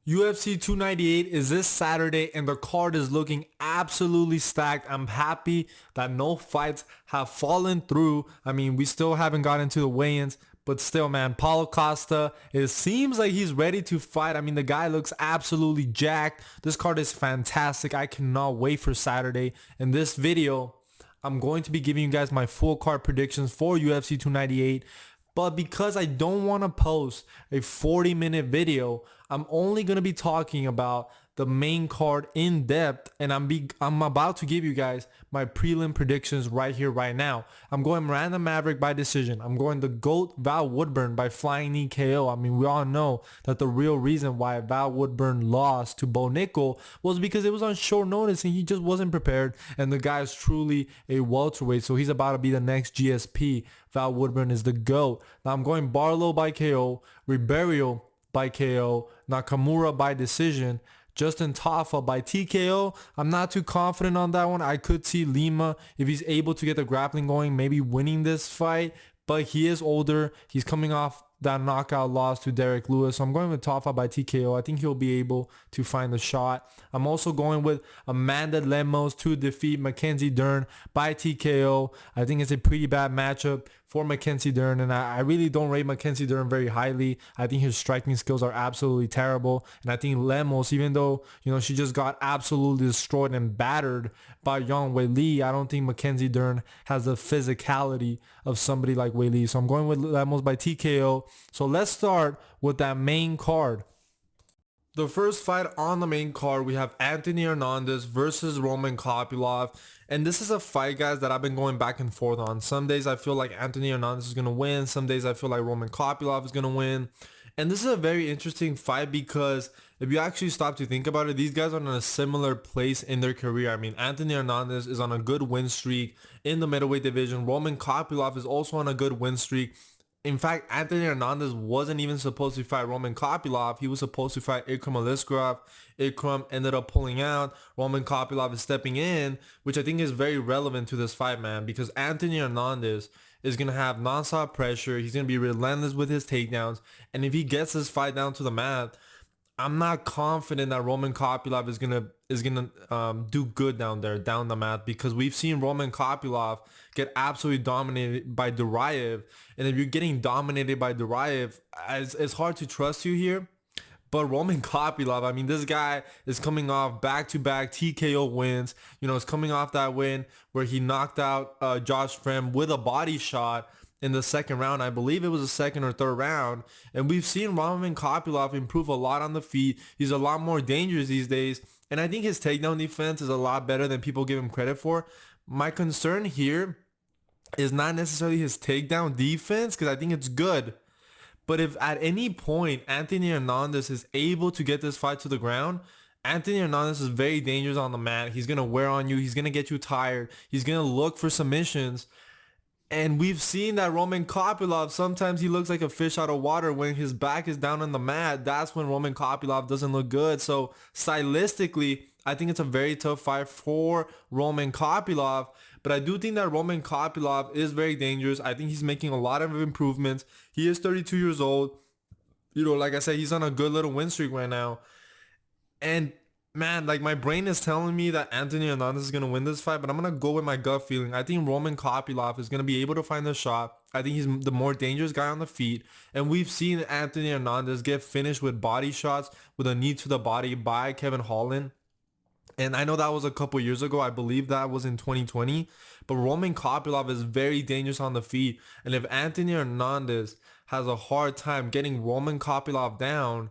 UFC 298 is this Saturday and the card is looking absolutely stacked. I'm happy that no fights have fallen through. I mean, we still haven't gotten to the weigh-ins, but still, man, Paulo Costa, it seems like he's ready to fight. I mean, the guy looks absolutely jacked. This card is fantastic. I cannot wait for Saturday. In this video, I'm going to be giving you guys my full card predictions for UFC 298. But because I don't want to post a 40-minute video, I'm only going to be talking about the main card in depth, and I'm about to give you guys my prelim predictions right here, right now. I'm going Random Maverick by decision. I'm going the GOAT Val Woodburn by flying knee KO. I mean, we all know that the real reason why Val Woodburn lost to Bo Nickel was because it was on short notice and he just wasn't prepared, and the guy is truly a welterweight, so he's about to be the next GSP. Val Woodburn is the GOAT. Now I'm going Barlow by KO, Ribeiro by KO, Nakamura by decision, Justin Tafa by TKO. I'm not too confident on that one. I could see Lima, if he's able to get the grappling going, maybe winning this fight. But he is older. He's coming off that knockout loss to Derek Lewis. So I'm going with Tafa by TKO. I think he'll be able to find the shot. I'm also going with Amanda Lemos to defeat Mackenzie Dern by TKO. I think it's a pretty bad matchup for Mackenzie Dern, and I really don't rate Mackenzie Dern very highly. I think his striking skills are absolutely terrible, and I think Lemos, even though she just got absolutely destroyed and battered by Yang Weili, I don't think Mackenzie Dern has the physicality of somebody like Weili. So I'm going with Lemos by TKO. So let's start with that main card. The first fight on the main card, we have Anthony Hernandez versus Roman Kopylov. And this is a fight, guys, that I've been going back and forth on. Some days I feel like Anthony Hernandez is going to win. Some days I feel like Roman Kopylov is going to win. And this is a very interesting fight because if you actually stop to think about it, these guys are in a similar place in their career. I mean, Anthony Hernandez is on a good win streak in the middleweight division. Roman Kopylov is also on a good win streak. In fact, Anthony Hernandez wasn't even supposed to fight Roman Kopylov. He was supposed to fight Ikram Aliskerov. Ikram ended up pulling out. Roman Kopylov is stepping in, which I think is very relevant to this fight, man, because Anthony Hernandez is going to have nonstop pressure. He's going to be relentless with his takedowns. And if he gets this fight down to the mat, I'm not confident that Roman Kopylov is gonna do good down the mat, because we've seen Roman Kopylov get absolutely dominated by Duraev, and if you're getting dominated by Duraev, it's hard to trust you here. But Roman Kopylov, I mean, this guy is coming off back-to-back TKO wins. It's coming off that win where he knocked out Josh Friend with a body shot in the second round. I believe it was the second or third round. And we've seen Roman Kopylov improve a lot on the feet. He's a lot more dangerous these days. And I think his takedown defense is a lot better than people give him credit for. My concern here is not necessarily his takedown defense, because I think it's good. But if at any point Anthony Hernandez is able to get this fight to the ground, Anthony Hernandez is very dangerous on the mat. He's going to wear on you. He's going to get you tired. He's going to look for submissions. And we've seen that Roman Kopylov, sometimes he looks like a fish out of water when his back is down on the mat. That's when Roman Kopylov doesn't look good. So stylistically, I think it's a very tough fight for Roman Kopylov. But I do think that Roman Kopylov is very dangerous. I think he's making a lot of improvements. He is 32 years old. Like I said, he's on a good little win streak right now. And man, like, my brain is telling me that Anthony Hernandez is going to win this fight, but I'm going to go with my gut feeling. I think Roman Kopylov is going to be able to find the shot. I think he's the more dangerous guy on the feet. And we've seen Anthony Hernandez get finished with body shots with a knee to the body by Kevin Holland. And I know that was a couple years ago. I believe that was in 2020. But Roman Kopylov is very dangerous on the feet. And if Anthony Hernandez has a hard time getting Roman Kopylov down,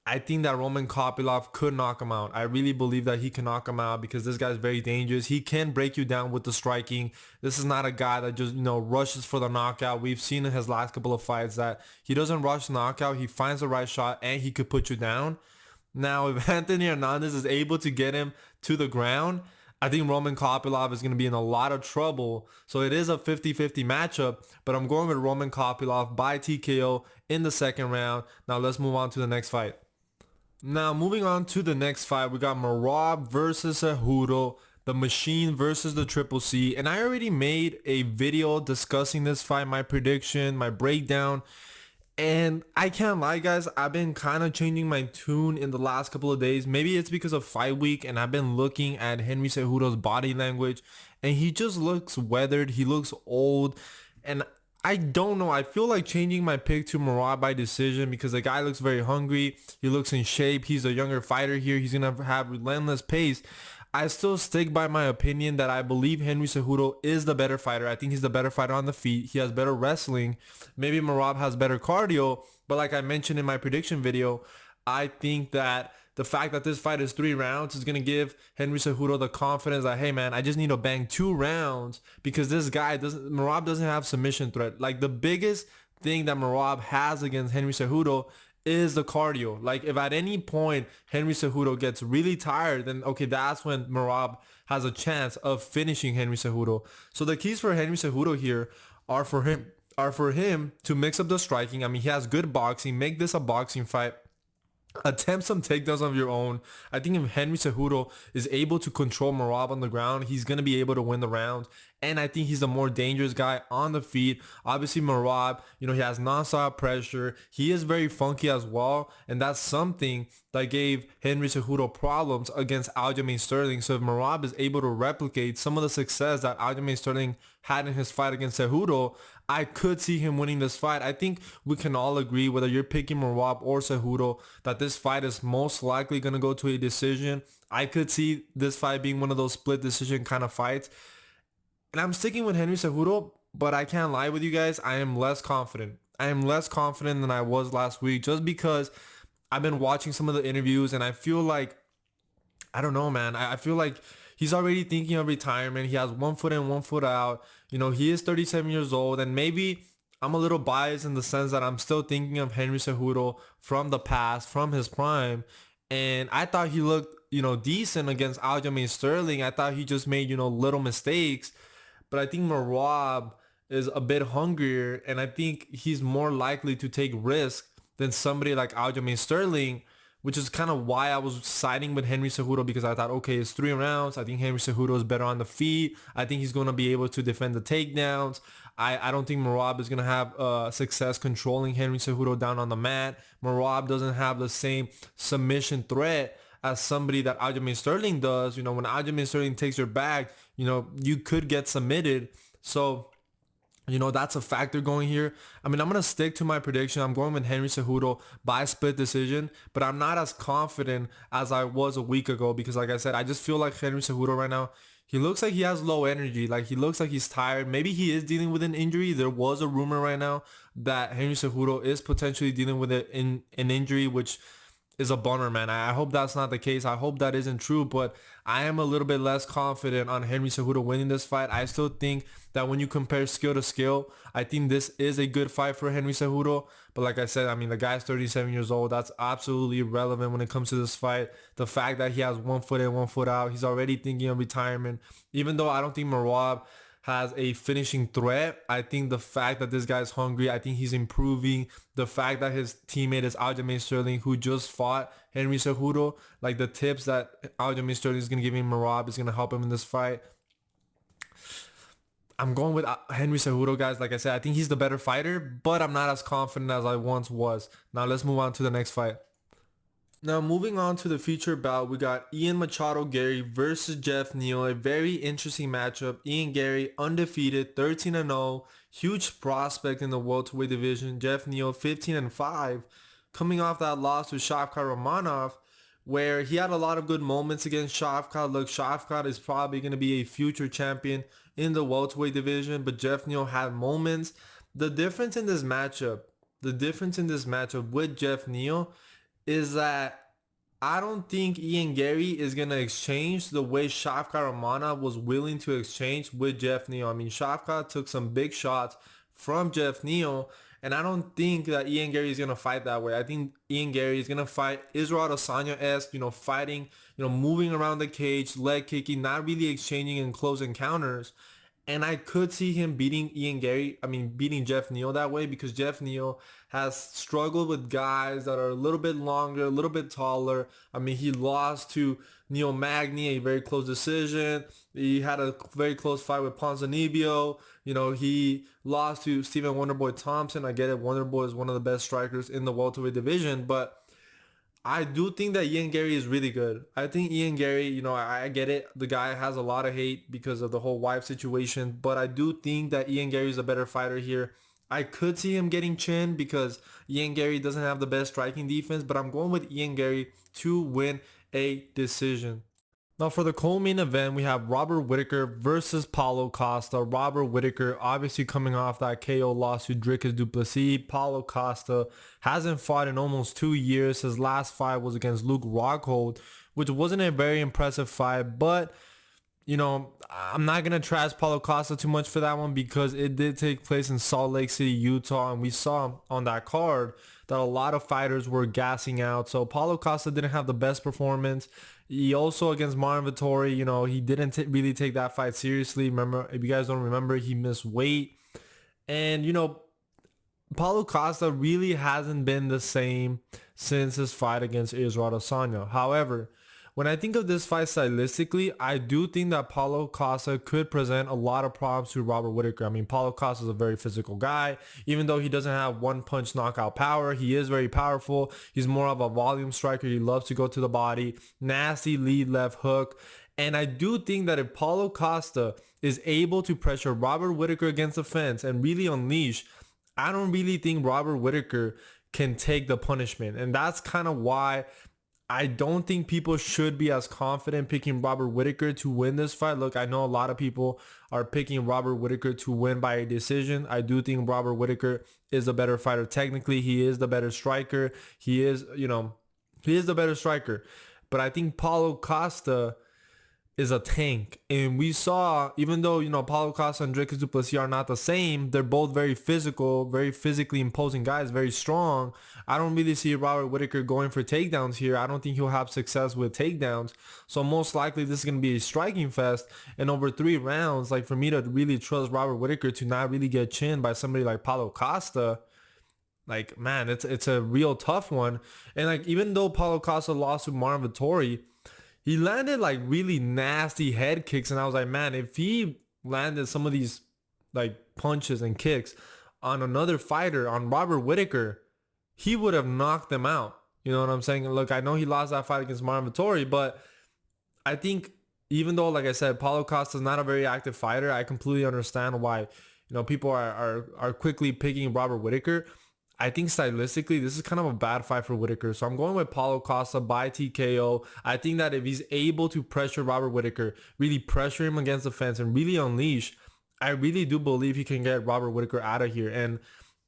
I think that Roman Kopylov could knock him out. I really believe that he can knock him out because this guy's very dangerous. He can break you down with the striking. This is not a guy that just, rushes for the knockout. We've seen in his last couple of fights that he doesn't rush the knockout. He finds the right shot and he could put you down. Now, if Anthony Hernandez is able to get him to the ground, I think Roman Kopylov is going to be in a lot of trouble. So it is a 50-50 matchup, but I'm going with Roman Kopylov by TKO in the second round. Now let's move on to the next fight. Now, moving on to the next fight, we got Morab versus Cejudo, the Machine versus the Triple C. And I already made a video discussing this fight, my prediction, my breakdown. And I can't lie, guys, I've been kind of changing my tune in the last couple of days. Maybe it's because of fight week, and I've been looking at Henry Cejudo's body language, and he just looks weathered. He looks old, and I don't know. I feel like changing my pick to Morab by decision because the guy looks very hungry. He looks in shape. He's a younger fighter here. He's going to have relentless pace. I still stick by my opinion that I believe Henry Cejudo is the better fighter. I think he's the better fighter on the feet. He has better wrestling. Maybe Morab has better cardio. But like I mentioned in my prediction video, I think that the fact that this fight is 3 rounds is going to give Henry Cejudo the confidence that, hey man, I just need to bang 2 rounds because this guy Morab doesn't have submission threat. Like the biggest thing that Morab has against Henry Cejudo is the cardio. Like if at any point Henry Cejudo gets really tired, then okay, that's when Morab has a chance of finishing Henry Cejudo. So the keys for Henry Cejudo here are for him to mix up the striking. I mean, he has good boxing. Make this a boxing fight. Attempt some takedowns of your own. I think if Henry Cejudo is able to control Morab on the ground, he's going to be able to win the round. And I think he's the more dangerous guy on the feet. Obviously, Morab, he has non-stop pressure. He is very funky as well. And that's something that gave Henry Cejudo problems against Aljamain Sterling. So if Morab is able to replicate some of the success that Aljamain Sterling had in his fight against Cejudo, I could see him winning this fight. I think we can all agree, whether you're picking Morab or Cejudo, that this fight is most likely going to go to a decision. I could see this fight being one of those split decision kind of fights. And I'm sticking with Henry Cejudo, but I can't lie with you guys. I am less confident. I am less confident than I was last week just because I've been watching some of the interviews and I feel like, I don't know, man. I feel like he's already thinking of retirement. He has 1 foot in, 1 foot out. He is 37 years old, and maybe I'm a little biased in the sense that I'm still thinking of Henry Cejudo from the past, from his prime. And I thought he looked, decent against Aljamain Sterling. I thought he just made, little mistakes. But I think Morab is a bit hungrier, and I think he's more likely to take risk than somebody like Aljamain Sterling, which is kind of why I was siding with Henry Cejudo, because I thought, okay, it's 3 rounds. I think Henry Cejudo is better on the feet. I think he's going to be able to defend the takedowns. I don't think Morab is going to have success controlling Henry Cejudo down on the mat. Morab doesn't have the same submission threat as somebody that Aljamain Sterling does. When Aljamain Sterling takes your back, you could get submitted. So that's a factor going here. I mean, I'm going to stick to my prediction. I'm going with Henry Cejudo by split decision, but I'm not as confident as I was a week ago because, like I said, I just feel like Henry Cejudo right now, he looks like he has low energy. Like, he looks like he's tired. Maybe he is dealing with an injury. There was a rumor right now that Henry Cejudo is potentially dealing with an injury, which is a bummer, man. I hope that's not the case. I hope that isn't true, but I am a little bit less confident on Henry Cejudo winning this fight. I still think that when you compare skill to skill, I think this is a good fight for Henry Cejudo. But like I said, I mean, the guy's 37 years old. That's absolutely irrelevant when it comes to this fight. The fact that he has 1 foot in, 1 foot out, he's already thinking of retirement. Even though I don't think Morab has a finishing threat, I think the fact that this guy's hungry, I think he's improving. The fact that his teammate is Aljamain Sterling, who just fought Henry Cejudo, like the tips that Aljamain Sterling is going to give him, Morab is going to help him in this fight. I'm going with Henry Cejudo, guys. Like I said, I think he's the better fighter, but I'm not as confident as I once was. Now let's move on to the next fight. Now, moving on to the feature bout, we got Ian Machado Gary versus Jeff Neal. A very interesting matchup. Ian Gary, undefeated, 13-0. Huge prospect in the welterweight division. Jeff Neal, 15-5. Coming off that loss to Shavkat Rakhmonov, where he had a lot of good moments against Shavkat. Look, Shavkat is probably going to be a future champion in the welterweight division, but Jeff Neal had moments. The difference in this matchup with Jeff Neal is that I don't think Ian Gary is going to exchange the way Shavkat Rakhmonov was willing to exchange with Jeff Neal. I mean, Shavkat took some big shots from Jeff Neal, and I don't think that Ian Gary is going to fight that way. I think Ian Gary is going to fight Israel Adesanya-esque, fighting, moving around the cage, leg kicking, not really exchanging in close encounters. And I could see him beating Jeff Neal that way, because Jeff Neal has struggled with guys that are a little bit longer, a little bit taller. I mean, he lost to Neil Magny, a very close decision. He had a very close fight with Ponzinibbio. He lost to Stephen Wonderboy Thompson. I get it. Wonderboy is one of the best strikers in the welterweight division, but I do think that Ian Gary is really good. I think Ian Gary, I get it. The guy has a lot of hate because of the whole wife situation, but I do think that Ian Gary is a better fighter here. I could see him getting chin because Ian Gary doesn't have the best striking defense, but I'm going with Ian Gary to win a decision. Now for the co-main event, we have Robert Whitaker versus Paulo Costa. Robert Whitaker obviously coming off that KO loss to Dricus du Plessis. Paulo Costa hasn't fought in almost 2 years. His last fight was against Luke Rockhold, which wasn't a very impressive fight, but I'm not going to trash Paulo Costa too much for that one because it did take place in Salt Lake City, Utah, and we saw on that card that a lot of fighters were gassing out. So Paulo Costa didn't have the best performance. He also, against Marvin Vettori, he didn't really take that fight seriously. Remember, if you guys don't remember, he missed weight. And, Paulo Costa really hasn't been the same since his fight against Israel Adesanya. However, when I think of this fight stylistically, I do think that Paulo Costa could present a lot of problems to Robert Whitaker. I mean, Paulo Costa is a very physical guy. Even though he doesn't have one punch knockout power, he is very powerful. He's more of a volume striker. He loves to go to the body. Nasty lead left hook. And I do think that if Paulo Costa is able to pressure Robert Whitaker against the fence and really unleash, I don't really think Robert Whitaker can take the punishment. And that's kind of why I don't think people should be as confident picking Robert Whitaker to win this fight. Look, I know a lot of people are picking Robert Whitaker to win by a decision. I do think Robert Whitaker is the better fighter. Technically, he is the better striker. He is the better striker. But I think Paulo Costa is a tank. And we saw, even though, Paulo Costa and Dricus du Plessis are not the same, they're both very physical, very physically imposing guys, very strong. I don't really see Robert Whitaker going for takedowns here. I don't think he'll have success with takedowns. So most likely this is going to be a striking fest. And over 3 rounds, like, for me to really trust Robert Whitaker to not really get chinned by somebody like Paulo Costa, like, man, it's a real tough one. And like, even though Paulo Costa lost to Marvin Vettori, he landed like really nasty head kicks, and I was like, man, if he landed some of these like punches and kicks on another fighter, on Robert Whitaker, he would have knocked them out. You know what I'm saying? Look, I know he lost that fight against Marvin Vettori, but I think even though, like I said, Paulo Costa is not a very active fighter, I completely understand why people are quickly picking Robert Whitaker. I think stylistically, this is kind of a bad fight for Whitaker. So I'm going with Paulo Costa by TKO. I think that if he's able to pressure Robert Whitaker, really pressure him against the fence and really unleash, I really do believe he can get Robert Whitaker out of here. And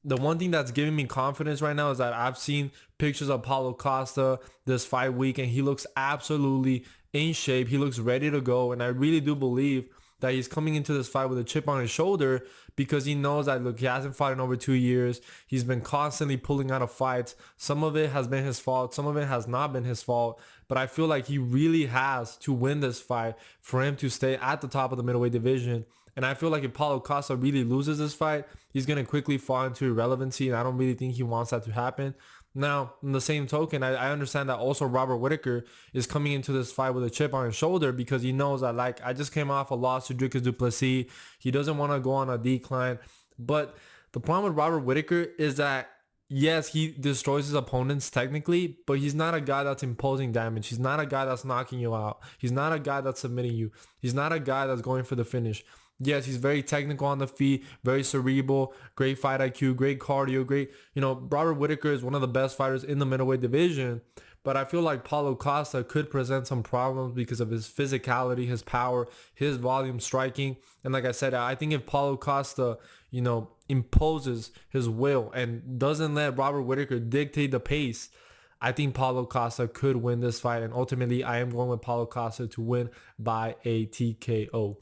the one thing that's giving me confidence right now is that I've seen pictures of Paulo Costa this fight week, and he looks absolutely in shape. He looks ready to go. And I really do believe that he's coming into this fight with a chip on his shoulder because he knows that, look, he hasn't fought in over 2 years. He's been constantly pulling out of fights. Some of it has been his fault. Some of it has not been his fault. But I feel like he really has to win this fight for him to stay at the top of the middleweight division. And I feel like if Paulo Costa really loses this fight, he's going to quickly fall into irrelevancy. And I don't really think he wants that to happen. Now, in the same token, I understand that also Robert Whitaker is coming into this fight with a chip on his shoulder because he knows that, like, I just came off a loss to Dricus du Plessis. He doesn't want to go on a decline. But the problem with Robert Whitaker is that, yes, he destroys his opponents technically, but he's not a guy that's imposing damage. He's not a guy that's knocking you out. He's not a guy that's submitting you. He's not a guy that's going for the finish. Yes, he's very technical on the feet, very cerebral, great fight IQ, great cardio, great, Robert Whitaker is one of the best fighters in the middleweight division, but I feel like Paulo Costa could present some problems because of his physicality, his power, his volume striking. And like I said, I think if Paulo Costa, imposes his will and doesn't let Robert Whitaker dictate the pace, I think Paulo Costa could win this fight. And ultimately, I am going with Paulo Costa to win by a TKO.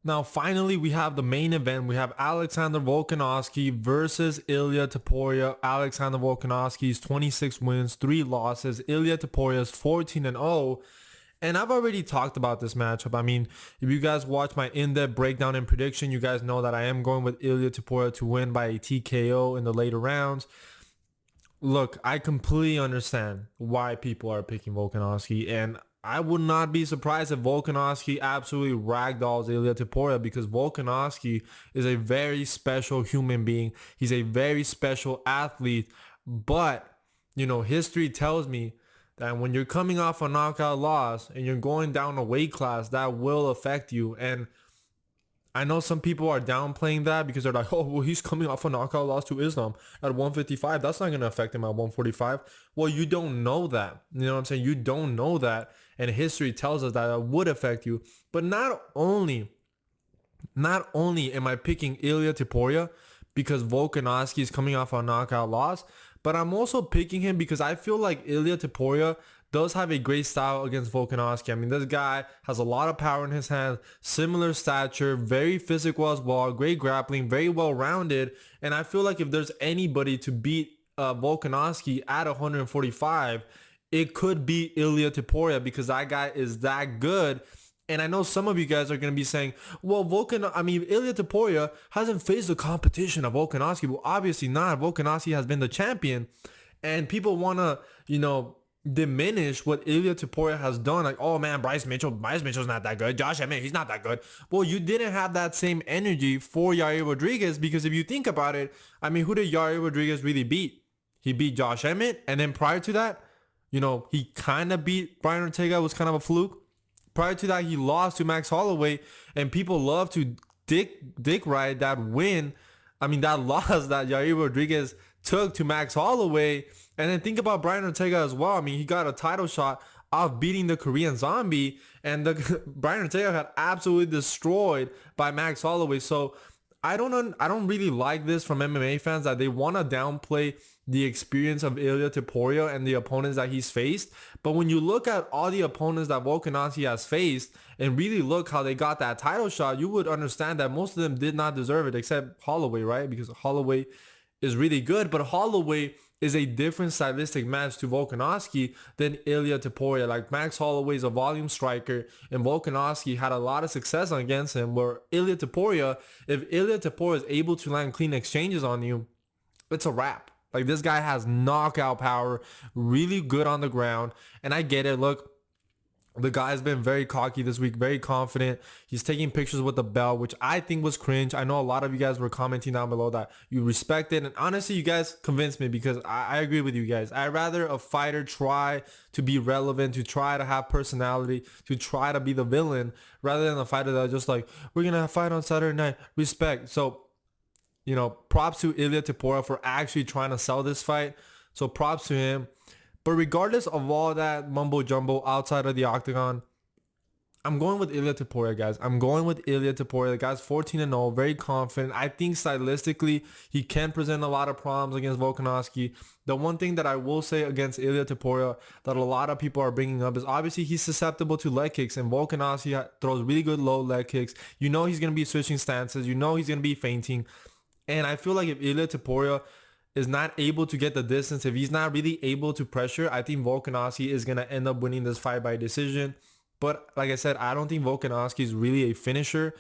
Now, finally, we have the main event. We have Alexander Volkanovski versus Ilia Topuria. Alexander Volkanovski's 26 wins, 3 losses. Ilia Topuria's 14-0. And I've already talked about this matchup. I mean, if you guys watch my in-depth breakdown and prediction, you guys know that I am going with Ilya Topuria to win by a TKO in the later rounds. Look, I completely understand why people are picking Volkanovski, and I would not be surprised if Volkanovski absolutely ragdolls Ilya Topuria, because Volkanovski is a very special human being. He's a very special athlete, but, you know, history tells me that when you're coming off a knockout loss and you're going down a weight class, that will affect you. And I know some people are downplaying that because they're like, oh, well, he's coming off a knockout loss to Islam at 155. That's not going to affect him at 145. Well, you don't know that. You know what I'm saying? You don't know that. And history tells us that it would affect you. But not only am I picking Ilya Topuria because Volkanovski is coming off a knockout loss, but I'm also picking him because I feel like Ilya Topuria does have a great style against Volkanovski. I mean, this guy has a lot of power in his hands, similar stature, very physical as well, great grappling, very well-rounded. And I feel like if there's anybody to beat Volkanovski at 145, it could be Ilya Topuria, because that guy is that good. And I know some of you guys are going to be saying, well, Ilya Topuria hasn't faced the competition of Volkanovski. Well, obviously not. Volkanovski has been the champion. And people want to, diminish what Ilya Topuria has done. Like, oh man, Bryce Mitchell's not that good. Josh Emmett, he's not that good. Well, you didn't have that same energy for Yair Rodriguez, because if you think about it, I mean, who did Yair Rodriguez really beat? He beat Josh Emmett, and then prior to that, he kind of beat Brian Ortega. It was kind of a fluke. Prior to that, he lost to Max Holloway, and people love to dick ride that win. I mean, that loss that Yair Rodriguez took to Max Holloway. And then think about Brian Ortega as well. I mean, he got a title shot off beating the Korean Zombie, and Brian Ortega got absolutely destroyed by Max Holloway. So I don't really like this from MMA fans, that they want to downplay the experience of Ilya Topuria and the opponents that he's faced. But when you look at all the opponents that Volkanovski has faced and really look how they got that title shot, you would understand that most of them did not deserve it, except Holloway, right? Because Holloway is really good, but Holloway is a different stylistic match to Volkanovski than Ilya Topuria. Like, Max Holloway is a volume striker, and Volkanovski had a lot of success against him, where Ilya Topuria, if Ilya Topuria is able to land clean exchanges on you, it's a wrap. Like, this guy has knockout power, really good on the ground. And I get it. Look, the guy's been very cocky this week, very confident. He's taking pictures with the belt, which I think was cringe. I know a lot of you guys were commenting down below that you respect it. And honestly, you guys convinced me, because I agree with you guys. I'd rather a fighter try to be relevant, to try to have personality, to try to be the villain, rather than a fighter that's just like, we're going to fight on Saturday night. Respect. So, props to Ilya Topuria for actually trying to sell this fight. So props to him. But regardless of all that mumbo jumbo outside of the octagon, I'm going with Ilya Topuria, guys. I'm going with Ilya Topuria. The guy's 14-0, very confident. I think stylistically, he can present a lot of problems against Volkanovski. The one thing that I will say against Ilya Topuria that a lot of people are bringing up is obviously he's susceptible to leg kicks, and Volkanovski throws really good low leg kicks. You know he's going to be switching stances. You know he's going to be feinting. And I feel like if Ilya Topuria is not able to get the distance, if he's not really able to pressure, I think Volkanovski is going to end up winning this fight by decision. But like I said, I don't think Volkanovski is really a finisher.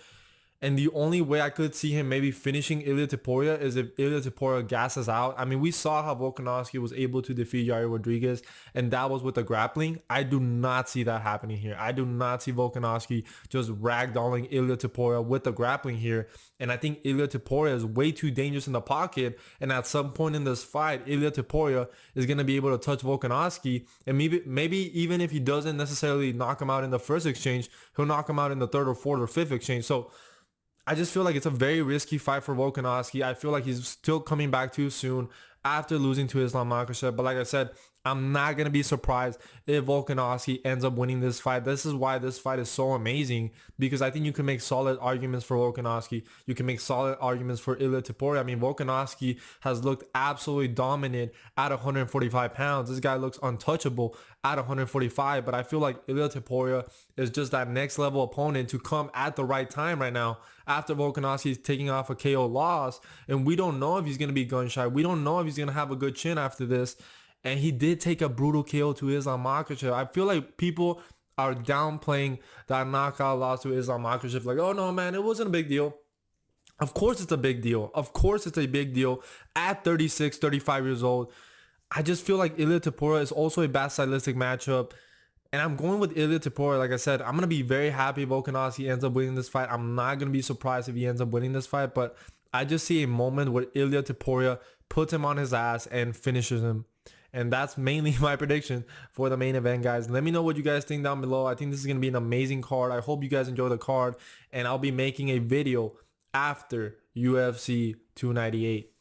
And the only way I could see him maybe finishing Ilya Topuria is if Ilya Topuria gasses out. I mean, we saw how Volkanovski was able to defeat Yair Rodriguez, and that was with the grappling. I do not see that happening here. I do not see Volkanovski just ragdolling Ilya Topuria with the grappling here. And I think Ilya Topuria is way too dangerous in the pocket. And at some point in this fight, Ilya Topuria is going to be able to touch Volkanovski. And maybe even if he doesn't necessarily knock him out in the first exchange, he'll knock him out in the third or fourth or fifth exchange. So I just feel like it's a very risky fight for Volkanovski. I feel like he's still coming back too soon after losing to Islam Makhachev. But like I said, I'm not going to be surprised if Volkanovski ends up winning this fight. This is why this fight is so amazing, because I think you can make solid arguments for Volkanovski. You can make solid arguments for Ilya Topuria. I mean, Volkanovski has looked absolutely dominant at 145 pounds. This guy looks untouchable at 145, but I feel like Ilya Topuria is just that next level opponent to come at the right time right now after Volkanovski is taking off a KO loss. And we don't know if he's going to be gun shy. We don't know if he's going to have a good chin after this. And he did take a brutal KO to Islam Makhachev. I feel like people are downplaying that knockout loss to Islam Makhachev. Like, oh no, man, it wasn't a big deal. Of course it's a big deal. Of course it's a big deal at 36, 35 years old. I just feel like Ilia Topuria is also a bad stylistic matchup. And I'm going with Ilia Topuria. Like I said, I'm going to be very happy if Volkanovski ends up winning this fight. I'm not going to be surprised if he ends up winning this fight. But I just see a moment where Ilia Topuria puts him on his ass and finishes him. And that's mainly my prediction for the main event, guys. Let me know what you guys think down below. I think this is going to be an amazing card. I hope you guys enjoy the card. And I'll be making a video after UFC 298.